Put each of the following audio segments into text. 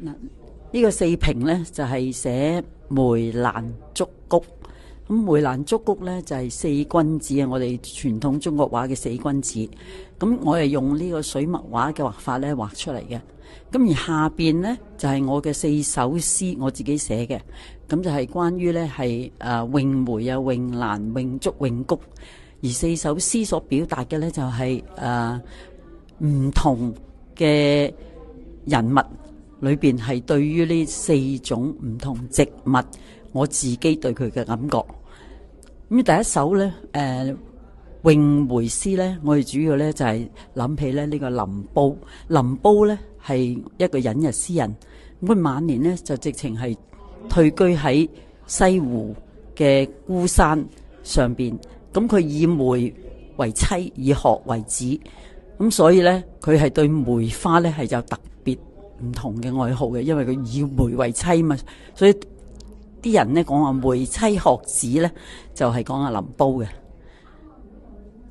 嗱，呢個四平咧就係寫梅蘭竹菊。咁梅蘭竹菊咧就係四君子啊，我哋傳統中國畫嘅四君子。咁我係用呢個水墨畫嘅畫法咧畫出嚟嘅。咁而下邊咧就係我嘅四首詩，我自己寫嘅。咁就係關於咧係詠梅啊、詠蘭、詠竹、詠菊。而四首詩所表達嘅咧就係唔同嘅人物裏邊係對於呢四種唔同植物，我自己對佢嘅感覺。咁第一首咧，詠梅詩咧，我哋主要咧就係諗起咧呢個林逋。林逋咧係一個隱逸詩人，咁佢晚年咧就直情係退居喺西湖嘅孤山上邊。咁佢以梅為妻，以學為子，咁所以咧佢係對梅花咧係有特別唔同嘅愛好嘅，因為佢以梅為妻嘛，所以啲人咧講話梅妻學子咧就係講阿林逋嘅。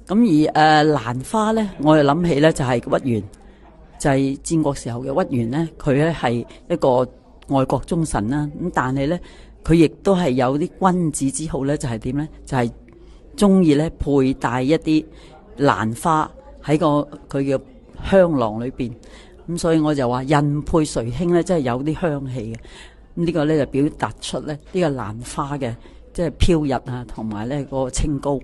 咁而蘭花咧，我哋諗起咧就係屈原，就係戰國時候嘅屈原咧，佢咧係一個愛國忠臣啦。咁但係咧佢亦都係有啲君子之好咧，就係點咧？就係中意咧佩戴一啲蘭花喺佢嘅香囊裏邊。咁所以我就話人佩垂馨咧，真係有啲香氣嘅。咁呢個咧就表達出咧呢個蘭花嘅即係飄逸啊，同埋咧個清高。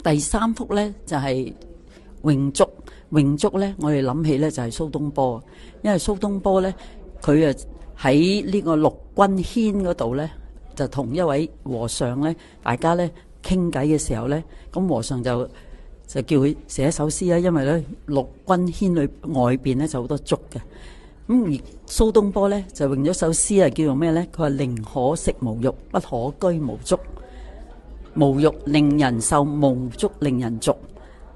第三幅咧就係詠竹。詠竹咧我哋諗起咧就係蘇東坡，因為蘇東坡咧佢喺呢個陸軍軒嗰度咧就同一位和尚咧大家咧傾偈嘅時候咧，咁和尚就叫佢寫一首詩啦。因為咧陸軍軒裏外邊咧就好多竹嘅，咁而蘇東坡咧就詠咗首詩啊，叫做咩咧？佢話寧可食無肉，不可居無竹。無肉令人瘦，無竹令人俗。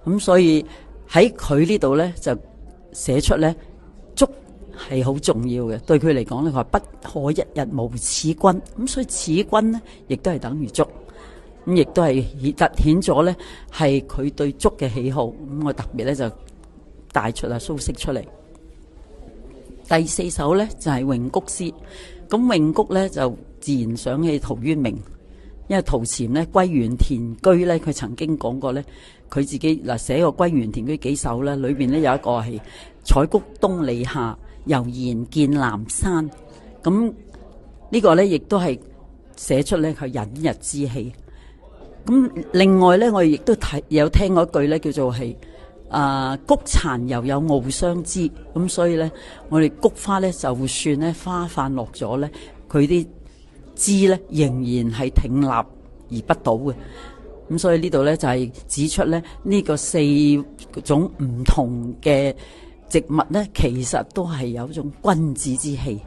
咁所以喺佢呢度咧就寫出咧竹係好重要嘅，對佢嚟講咧佢話不可一日無此君。咁所以此君咧亦都係等於竹。咁亦都係凸顯咗咧係佢對竹嘅喜好。咁我特別咧就帶出蘇軾出嚟。第四首咧就係詠菊詩。咁詠菊咧就自然想起陶淵明，因為陶潛咧歸園田居咧，佢曾經講過咧，佢自己寫過歸園田居幾首咧，裏邊咧有一個係採菊東籬下，悠然見南山。咁呢個咧亦都係寫出咧佢隱逸之氣。咁另外咧，我哋亦都有聽過一句咧，叫做係菊殘猶有傲霜枝。咁所以咧，我哋菊花咧，就算咧花瓣落咗咧，佢啲枝咧仍然係挺立而不倒嘅。咁所以呢度咧就係指出咧呢個四種唔同嘅植物咧，其實都係有一種君子之氣。